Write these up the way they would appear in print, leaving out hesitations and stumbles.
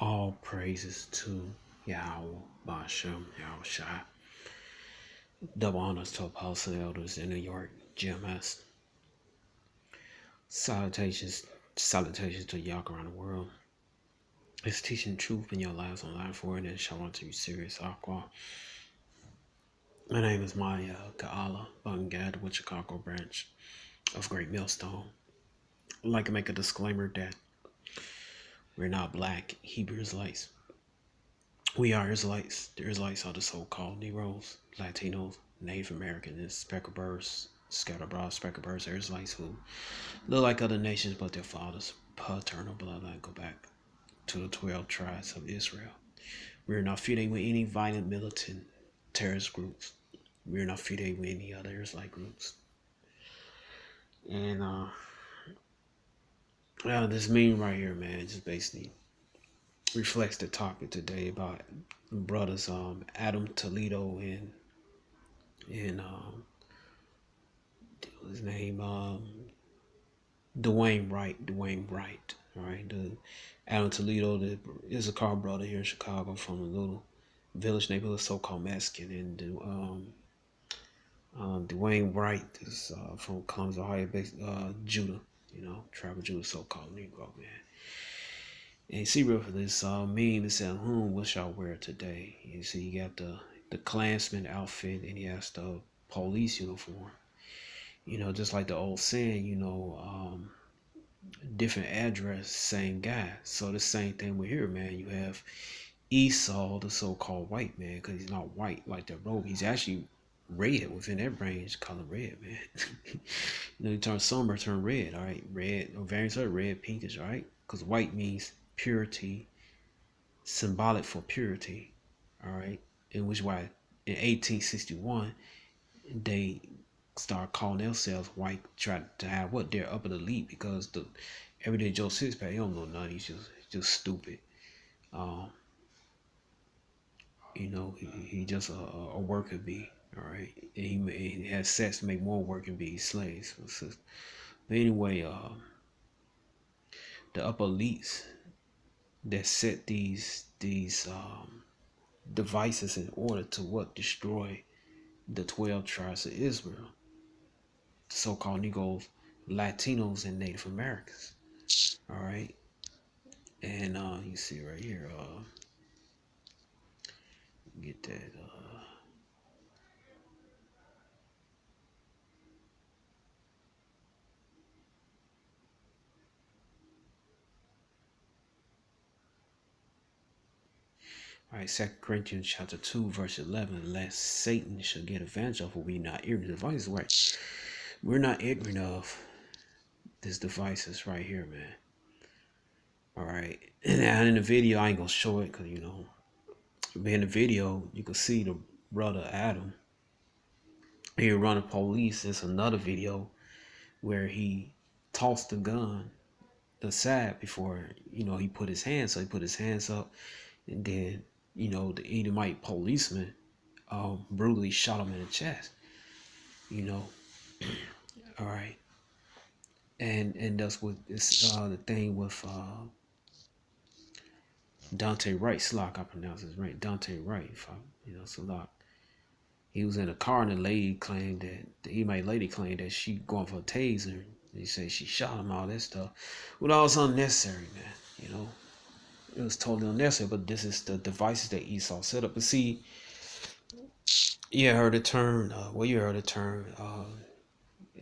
All praises to Yahweh Bashem Yahushua. Double honors to apostle elders in New York, GMS. Salutations, salutations to y'all around the world. It's teaching truth in your lives on live for it and shalom to you, serious aqua. My name is Maya Kaala Bungad with Chicago branch of Great Millstone. I'd like to make a disclaimer that we're not black Hebrew Israelites. We are Israelites. The Israelites are the so-called Negroes, Latinos, Native Americans, speckled birds, scattered abroad, speckled birds, Israelites who look like other nations, but their fathers' paternal bloodline go back to the 12 tribes of Israel. We're not affiliated with any violent militant terrorist groups. We're not affiliated with any other Israelite groups. And this meme right here, man, just basically reflects the topic today about brothers Adam Toledo and his name Dwayne Wright. All right, the Adam Toledo, the Issachar brother here in Chicago from a little village neighborhood, so-called Mexican, and Dwayne Wright is from Columbus, Ohio, based Judah, tribal Judah, so-called Negro man. And you see, real for this meme, it said, what shall I wear today? You see, you got the Klansman outfit, and he has the police uniform. Just like the old saying, different address, same guy. So the same thing with here, man. You have Esau, the so-called white man, because he's not white like that robe. He's actually red within that range, color red, man. You turn summer, turn red, all right? Red, or variants of red, pinkish, all right? Because white means purity, symbolic for purity, all right? In which why in 1861 they start calling themselves white, try to have what they're upper elite because the everyday Joe Sixpack, he don't know nothing. He's just stupid. Um, he just a worker bee. All right, and he has sex to make more working bees slaves. But anyway, the upper elites that set these devices in order to what destroy the 12 tribes of Israel, so-called Negroes, Latinos, and Native Americans. All right, and you see right here, get that. All right, 2 Corinthians chapter 2, verse 11, lest Satan should get advantage of what we not ignorant of devices. Right, we're not ignorant of this devices right here, man. All right, and in the video, I ain't gonna show it because but in the video, you can see the brother Adam. He running police. It's another video where he tossed the gun aside before he put his hands. So he put his hands up, and then the Edomite policeman brutally shot him in the chest. All right, and that's what it's the thing with Dante Wright. Slock, I pronounce his right. Dante Wright. If I, Slock. He was in a car, and the lady claimed that the Edomite lady claimed that she going for a taser. They say she shot him, all that stuff. Well, that was unnecessary, man. It was totally unnecessary. But this is the devices that Esau set up. But see, you heard the term. You heard the term.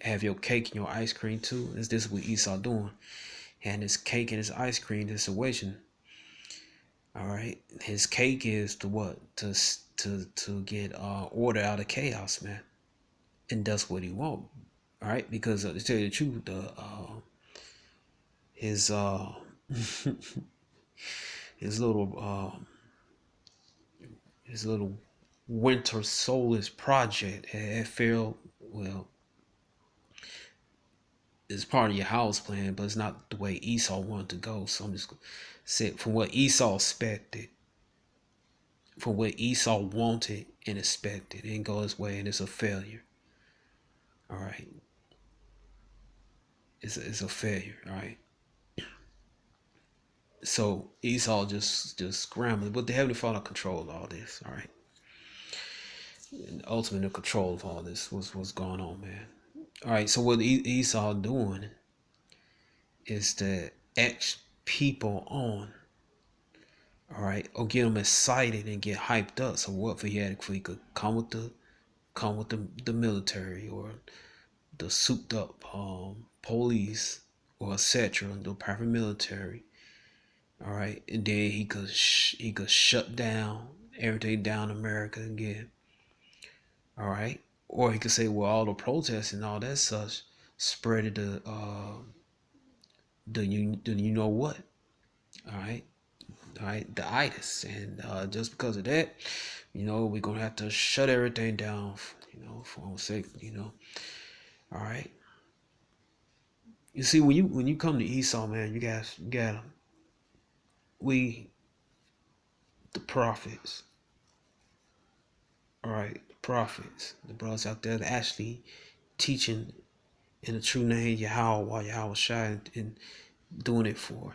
Have your cake and your ice cream too. Is this what Esau doing? And his cake and his ice cream situation. All right, his cake is to what? To get order out of chaos, man, and that's what he want. All right, because to tell you the truth, his his little his little winter soulless project had failed. Well, it's part of your house plan, but it's not the way Esau wanted to go. So I'm just saying, from what Esau expected, from what Esau wanted and expected, it didn't go his way, and it's a failure. All right, it's a failure. All right. So Esau just scrambling, but the Heavenly Father controlled all this. All right, and ultimately the control of all this was what's going on, man. All right, so what Esau doing is to etch people on. All right, or get them excited and get hyped up. So what if he could come with the military or the souped up police or etc. The paramilitary. All right, and then he could shut down everything down America again. All right, or he could say, well, all the protests and all that such spread to you know what? All right, the itis, and just because of that, we're gonna have to shut everything down. For our sake. All right. You see, when you come to Esau, man, you got we the prophets. All right, the prophets, the brothers out there that actually teaching in the true name Yahweh while Yahweh Shai and doing it for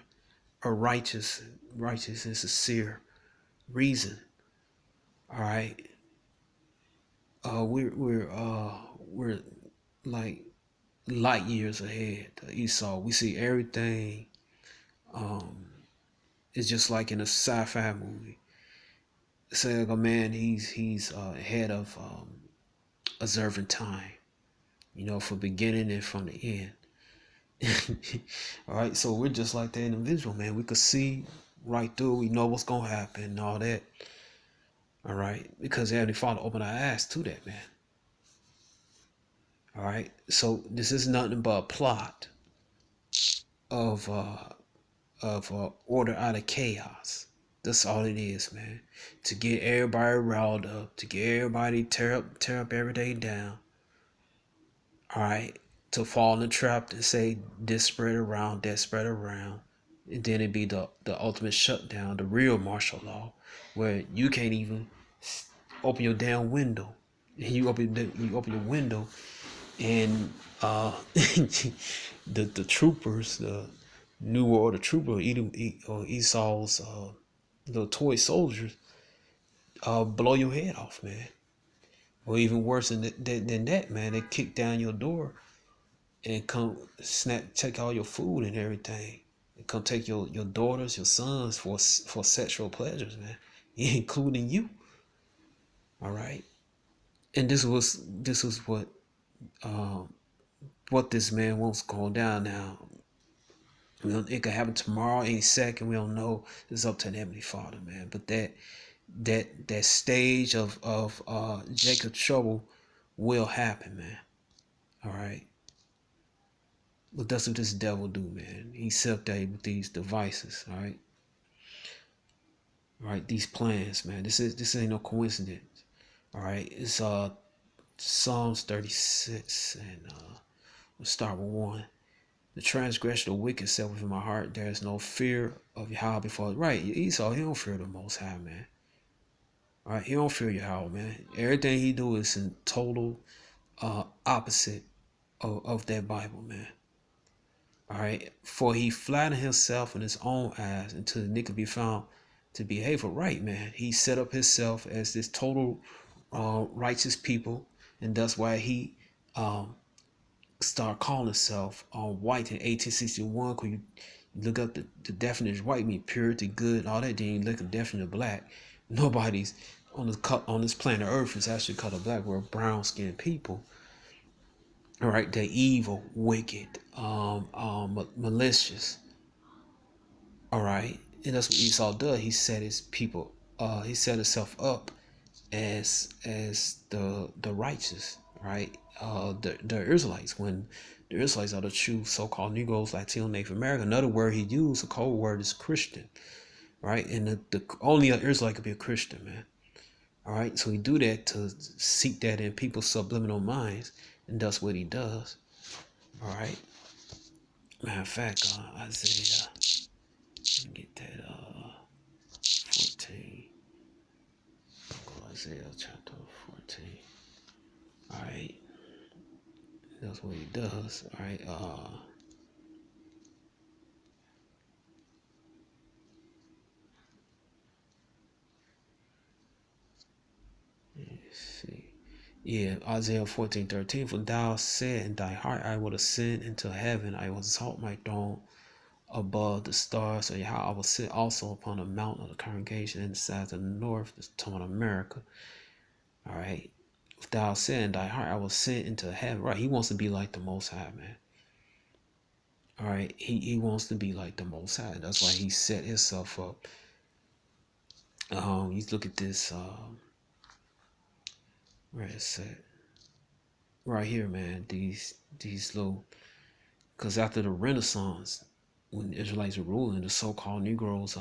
a righteous and sincere reason. All right, we're like light years ahead of Esau. We see everything. It's just like in a sci-fi movie. It's like a man, he's ahead of observing time. For beginning and from the end. All right, so we're just like that individual, man. We could see right through. We know what's gonna happen and all that. All right, because Heavenly Father opened our eyes to that, man. All right, so this is nothing but a plot of order out of chaos. That's all it is, man. To get everybody riled up, to get everybody tear up everything down. All right, to fall in the trap and say this spread around, that spread around, and then it'd be the ultimate shutdown, the real martial law, where you can't even open your damn window. And you open your window, and the troopers, the New World, the trooper, or Esau's little toy soldiers, blow your head off, man. Or even worse than that, man, they kick down your door and come take all your food and everything, and come take your daughters, your sons for sexual pleasures, man, including you. All right, and this was what this man wants going down now. It could happen tomorrow, any second. We don't know. It's up to the Heavenly Father, man. But that stage of Jacob's trouble will happen, man. All right. But that's what this devil do, man. He set up there with these devices, all right? All right, these plans, man. This ain't no coincidence. All right. It's Psalms 36, and we'll start with 1. The transgression of the wicked said within my heart, there is no fear of Yahweh before. Right, Esau, he don't fear the Most High, man. All right, he don't fear Yahweh, man. Everything he do is in total opposite of that Bible, man. All right, for he flattered himself in his own eyes until the nick be found to be hateful. Right, man. He set up himself as this total righteous people, and that's why he started calling himself white in 1861. When you look up the definition, white mean purity, good, all that. Then you look at the definition of black. Nobody's on this planet Earth is actually called black. We're brown skinned people. All right, they're evil, wicked, malicious. All right, and that's what Esau does. He set his people. He set himself up as the righteous, right? The Israelites, when the Israelites are the true so-called Negroes, Latino, Native American. Another word he used, a code word, is Christian, right? And the only an Israelite could be a Christian, man. All right, so he do that to seek that in people's subliminal minds, and that's what he does. All right. Matter of fact, Isaiah, let me get that 14. Go Isaiah chapter 14. All right. That's what he does. All right. see. Yeah, Isaiah 14:13. For thou said in thy heart, I will ascend into heaven, I will exalt my throne above the stars. So how I will sit also upon the mount of the congregation in the sides of the north, the tongue of America. All right. If thou said in thy heart, I will ascend into heaven. Right. He wants to be like the Most High, man. All right. He wants to be like the Most High. That's why he set himself up. You look at this. Where is it? Right here, man. These little. Because after the Renaissance, when the Israelites were ruling, the so-called Negroes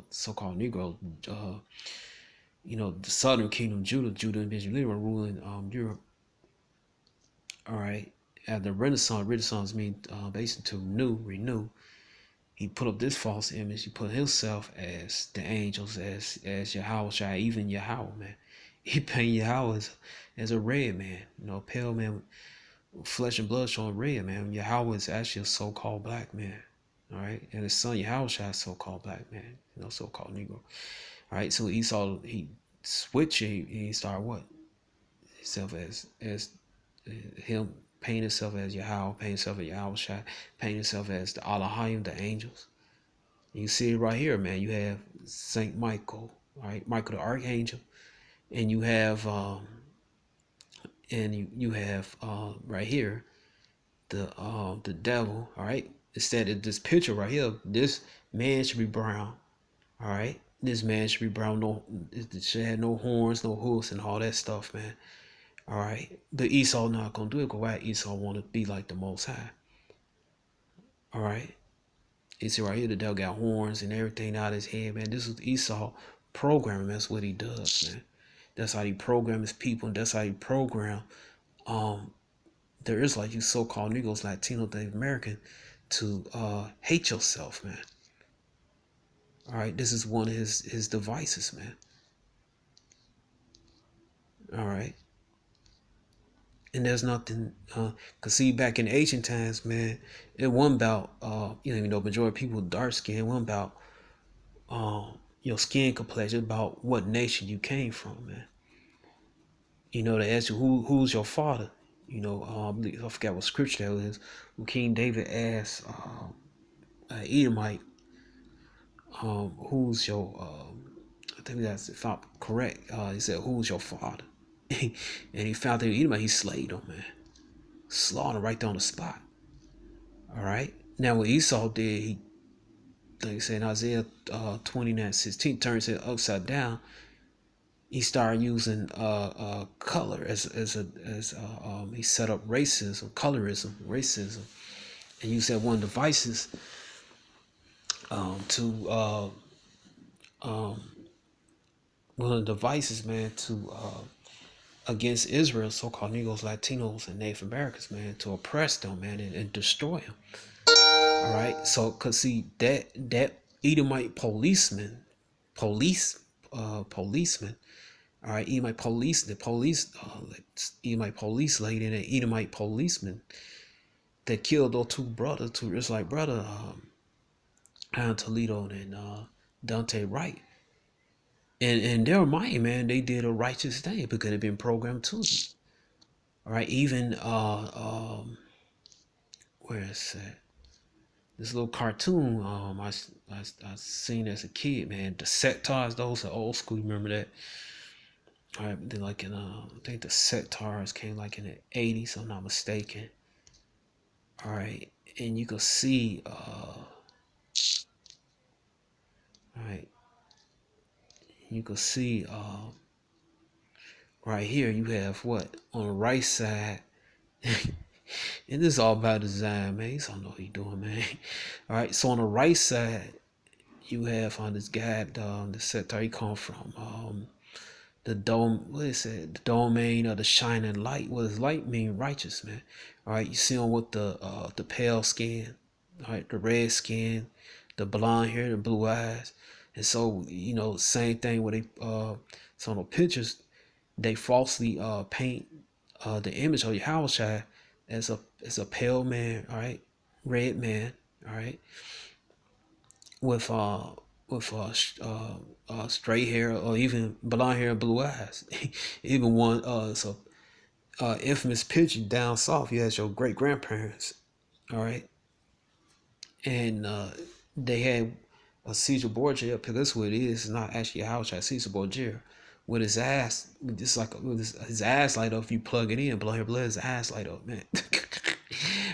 so-called Negroes, the Southern Kingdom, Judah and Benjamin were ruling Europe. All right. After the Renaissance means basically to renew. He put up this false image. He put himself as the angels, as Yahweh, even Yahweh, man. He painted Yahweh as a red man, pale man, flesh and blood showing red, man. Yahweh is actually a so-called black man, all right? And his son Yahweh is so-called black man, so-called Negro, all right? So Esau, he switched it, he started what? Himself as him, paint himself as Yahweh, paint himself as Yahweh, paint himself as the Elohim, the angels. You see it right here, man. You have Saint Michael, all right? Michael the Archangel, and you have right here the devil, all right? Instead of this picture right here, this man should be brown, all right? This man should be brown, it should have no horns, no hoofs, and all that stuff, man. All right, but Esau not gonna do it. Go right, Esau want to be like the Most High. All right, you see right here, the devil got horns and everything out of his head, man. This is Esau programming. That's what he does, man. That's how he programs his people, and that's how he program there is like you so-called Negroes, Latino, Native American, to hate yourself, man. All right, this is one of his devices, man. All right, and there's nothing, cause see, back in ancient times, man, it wasn't about majority of people dark skin. It wasn't about your skin complexion, about what nation you came from, man. They ask you who's your father. I forgot what scripture that was. When King David asked Edomite, who's your I think that's, if I'm correct, he said, who's your father? And he found that Edomite, he slayed him, man. Slaughtered right there on the spot. All right. Now what Esau did, he, like I said in Isaiah 29:16, turns it upside down. He started using color as he set up racism, colorism, racism, and used that one of the devices man, to against Israel, so-called Negroes, Latinos, and Native Americans, man, to oppress them, man, and destroy them. All right, so cause see that Edomite policeman, policeman. All right, Edomite Edomite police lady and an Edomite policeman that killed those two Israelite brother, Aaron Toledo and Dante Wright. And in their mind, man, they did a righteous thing because it been programmed to them. All right, even where is that? This little cartoon I seen as a kid, man. The Sectars, those are old school. You remember that? All right, then like in I think the Sectars came like in the '80s, if I'm not mistaken. All right, and you can see all right, you can see right here you have what on the right side. And this is all about design, man. You don't know what he's doing, man. All right, so on the right side, you have on this guy, the sector he come from, the dome. What is it? The domain of the shining light. What does light mean? Righteous, man. All right, you see him with the pale skin, all right, the red skin, the blonde hair, the blue eyes, and so same thing where they some of the pictures they falsely paint the image of Yahushua as a pale man, all right, red man, all right, with with straight hair or even blonde hair and blue eyes. Even one infamous picture down south. You had your great grandparents, all right, and they had a Caesar Borgia up here. That's what it is. It's not actually a house at Caesar Borgia. With his ass, just like with his ass light up. If you plug it in, blood, his ass light up, man.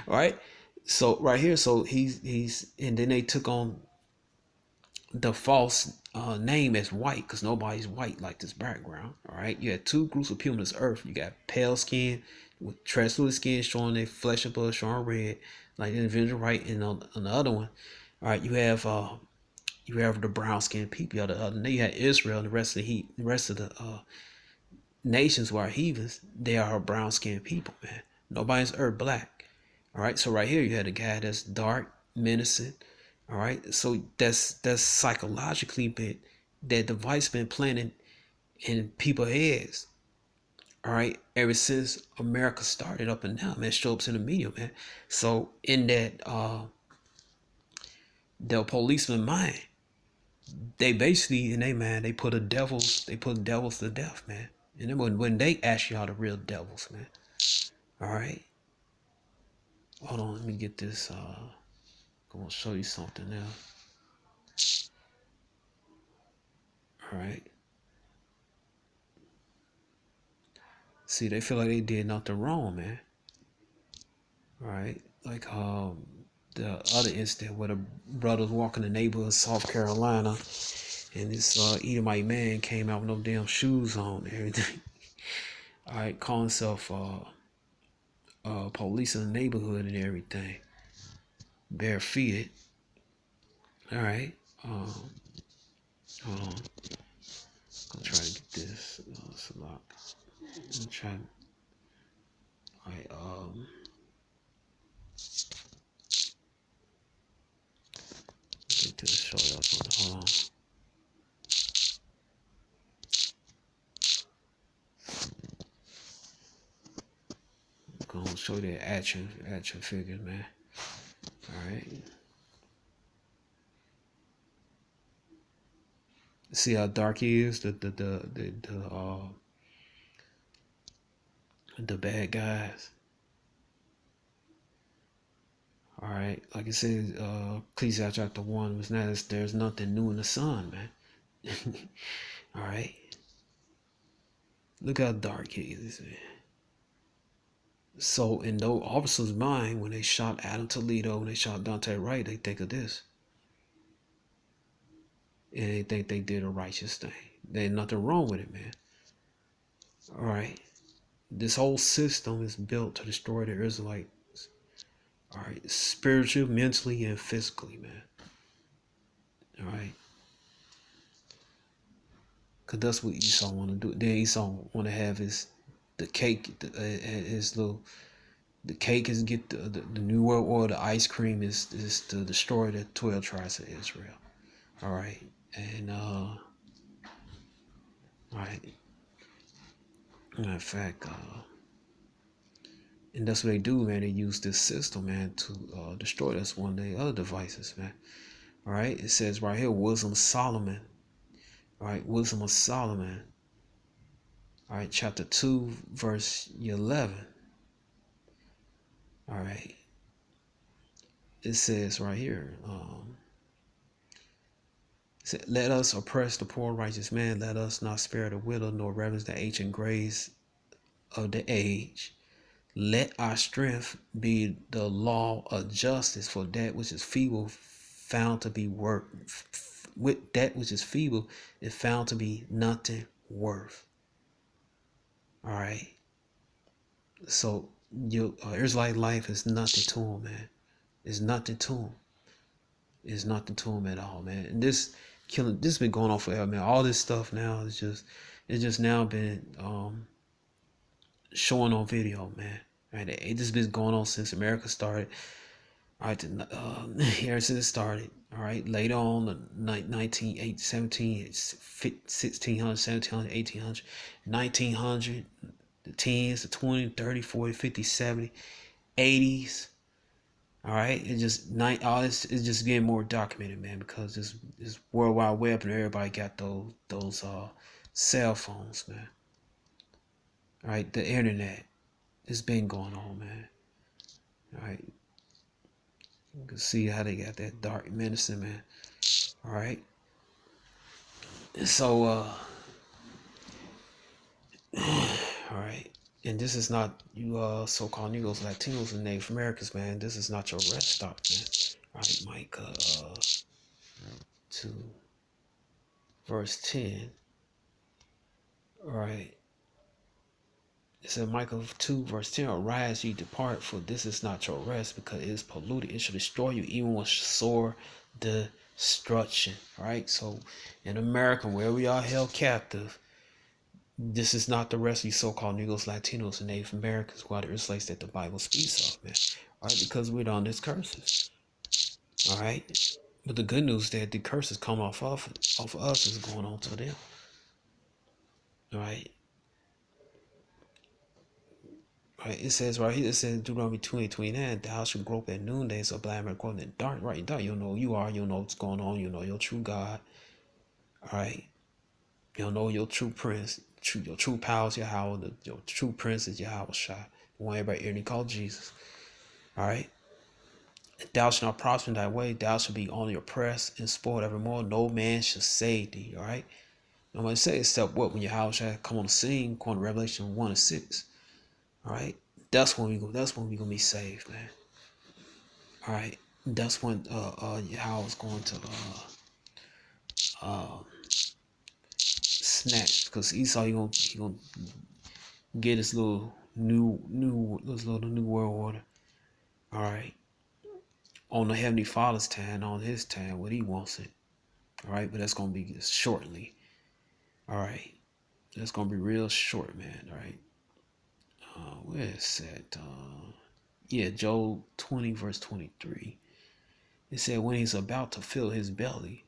All right. So right here, so he's and then they took on the false name as white because nobody's white like this background. All right, you had two groups of people on this earth. You got pale skin with translucent skin showing their flesh and blood showing red, like the individual, right? And on the other one, all right, you have the brown skinned people. The other, then you had Israel and the rest of the nations who are heathens. They are brown skinned people, man. Nobody's earth black. All right, so right here you had a guy that's dark, menacing. All right, so that's psychologically been that device been planted in people's heads. All right, ever since America started up and down, man, show up in the media, man. So in that the policeman mind, they basically in they man they put devils to death, man. And then when they actually are the real devils, man. All right, hold on, let me get this. I'm gonna show you something now. All right. See, they feel like they did nothing wrong, man. All right, like the other incident where the brothers walking the neighborhood of South Carolina, and this Edomite man came out with no damn shoes on and everything. All right, calling himself police in the neighborhood and everything, barefooted. All right, hold on, I'm gonna try to get this lock. I'm trying. All right, get this short up on. Hold on. Gonna show you that action figures, man. All right. See how dark he is. The bad guys. All right. Like I said, Ecclesiastes chapter 1 was not. There's nothing new in the sun, man. All right. Look how dark he is, man. So in those officers' mind, when they shot Adam Toledo, when they shot Dante Wright, they think of this. And they think they did a righteous thing. There's nothing wrong with it, man. All right. This whole system is built to destroy the Israelites. All right. Spiritually, mentally, and physically, man. All right. Because that's what Esau want to do. Then Esau want to have the cake, his little. The cake is get the New World Order. The ice cream is to destroy the 12 tribes of Israel. All right, and all right. In fact, and that's what they do, man. They use this system, man, to destroy us one day other devices, man. All right, it says right here, Wisdom of Solomon. All right, Wisdom of Solomon. All right, chapter 2, verse 11. All right, it says right here, let us oppress the poor righteous man, let us not spare the widow, nor reverence the ancient grace of the age. Let our strength be the law of justice, for that which is feeble found to be worth with that which is feeble is found to be nothing worth. All right. So your Israelite life is nothing to him, man. It's nothing to him. It's nothing to him at all, man. And this has been going on forever, man. All this stuff now is just now been showing on video, man. Right? It just been going on since America started. All right, ever since it started. All right, later on, the 1917, 1600, 1700, 1800, 1900, the 10s, the 20, 30, 40, 50, 70, 80s. All right, it just night. All this is just getting more documented, man, because this World Wide Web and everybody got those cell phones, man. All right, the internet. It's been going on, man. All right, you can see how they got that dark medicine, man. All right, and so all right, and this is not you so-called Negroes, Latinos, and Native Americans, man. This is not your rest stop, man. All right, Micah 2 verse 10. All right. It said Micah 2 verse 10, arise ye depart, for this is not your rest, because it is polluted. It shall destroy you even with sore destruction. All right. So in America, where we are held captive, this is not the rest of you so-called Negroes, Latinos, and Native Americans, who are the Israelites that the Bible speaks of, man. All right, because we're on these curses. All right. But the good news is that the curses come off of us is going on to them. All right. Right, it says right here, it says Deuteronomy 28:29, thou shalt grope at noonday, so blind man grope in the dark. Right, dark, you'll know who you are, you'll know what's going on, you'll know your true God. All right, you'll know your true prince, your true power is Yahweh, your true prince is Yahweh Shai, the one everybody early called Jesus. All right, thou shalt not prosper in thy way, thou shalt be only oppressed and spoiled evermore. No man shall save thee. All right, nobody say except what when Yahweh Shai come on the scene, according to Revelation 1:6. All right, that's when we go. That's when we gonna be saved, man. All right, that's when how it's going to snatch, because Esau he gonna get his little new world order. All right, on the Heavenly Father's time, on his time, what he wants it. All right, but that's gonna be shortly. All right, that's gonna be real short, man. All right, where is that? Yeah, Job 20 verse 23. It said when he's about to fill his belly.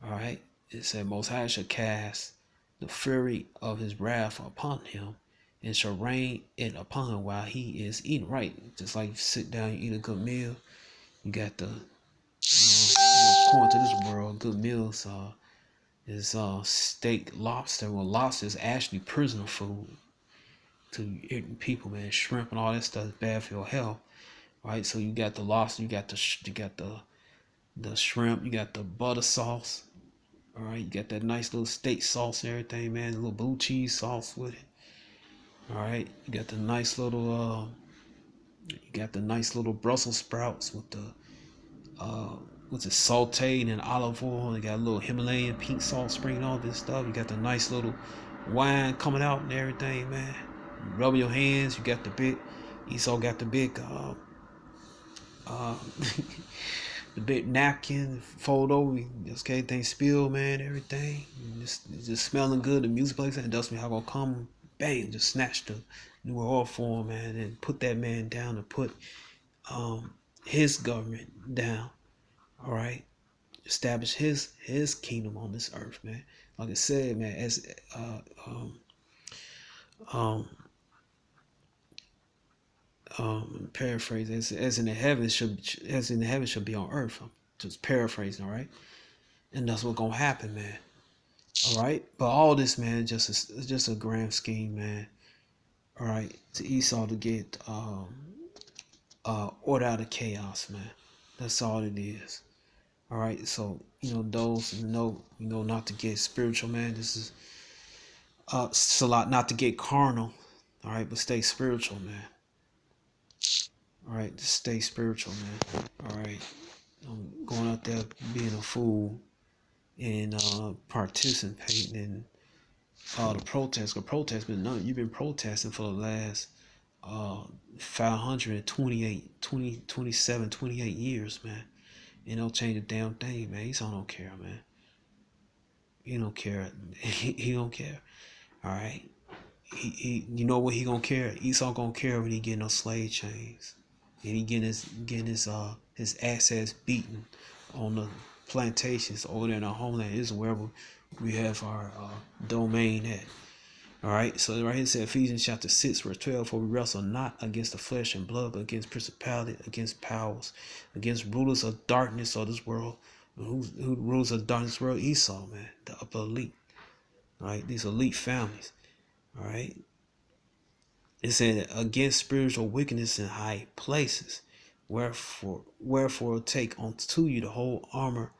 All right. It said, Most High shall cast the fury of his wrath upon him, and shall rain it upon him while he is eating. Right. Just like you sit down and eat a good meal. You got the, according to this world, good meals is steak, lobster. Well, lobster is actually prisoner food to people, man. Shrimp and all that stuff is bad for your health. Right. So you got the lobster, you got the shrimp, you got the butter sauce. All right, you got that nice little steak sauce and everything, man. A little blue cheese sauce with it. All right, you got the nice little Brussels sprouts with the what's it, sauteed in olive oil. You got a little Himalayan pink salt spring and all this stuff. You got the nice little wine coming out and everything, man. You rub your hands. You got the big. Esau got the big. The big napkin, fold over, just everything spill, man, everything. Just smelling good. The music plays, and dust me how gonna come, bang, just snatch the new oil for him, man, and put that man down and put his government down. All right, establish his kingdom on this earth, man. Like I said, man, as paraphrase, as in the heavens should be on earth. I'm just paraphrasing, all right? And that's what's gonna happen, man. All right, but all this, man, it's just a grand scheme, man. All right, to Esau to get order out of chaos, man. That's all it is. All right, so those who know not to get spiritual, man. This is it's a lot not to get carnal. All right, but stay spiritual, man. All right, just stay spiritual, man. All right, I'm going out there being a fool and participating in the protests. Cause protests been none. You've been protesting for the last 528, 27, 28 years, man. And don't change a damn thing, man. Esau don't care, man. He don't care. He don't care. All right. You know what he gonna care? Esau gonna care when he getting those slave chains, and he getting his assets beaten on the plantations over there in our homeland is wherever we have our domain at. All right, so right here it said Ephesians chapter 6, verse 12, for we wrestle not against the flesh and blood, but against principality, against powers, against rulers of darkness of this world. Who rules of darkness world? Esau, man, the upper elite. All right, these elite families. All right. It said against spiritual wickedness in high places. Wherefore take unto you the whole armor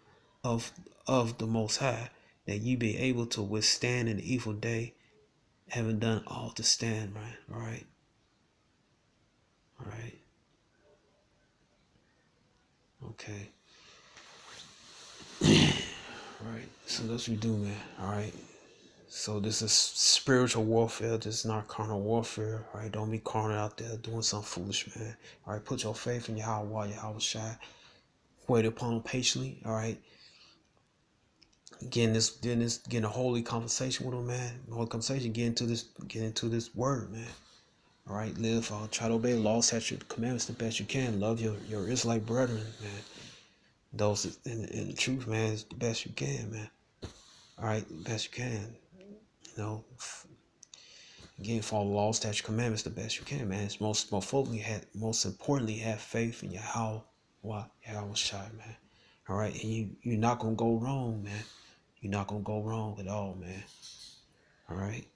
of the Most High, that ye be able to withstand in the evil day, having done all to stand, right? All right. All right. Okay. All right. So that's what we do, man. All right. So this is spiritual warfare. This is not carnal warfare. All right. Don't be carnal out there doing something foolish, man. All right. Put your faith in Yahweh, Yahweh Shai. Wait upon him patiently. All right. Getting a holy conversation with him, man. Holy conversation. Get into this word, man. All right, live. Try to obey the law, statute, the commandments the best you can. Love your Israelite brethren, man. Those in the truth, man, is the best you can, man. All right, the best you can. You know, again, follow the law, statute, commandments the best you can, man. It's most importantly, have faith in Yahweh Shai, man. All right, and you're not gonna go wrong, man. You're not gonna go wrong at all, man. All right,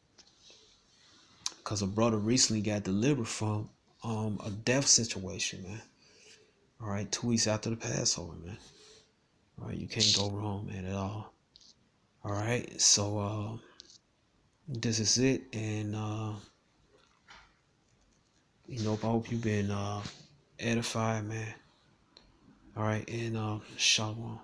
because a brother recently got delivered from a death situation, man. All right, 2 weeks after the Passover, man. All right, you can't go wrong, man, at all. All right, so this is it, and I hope you've been edified, man. All right, and shalom.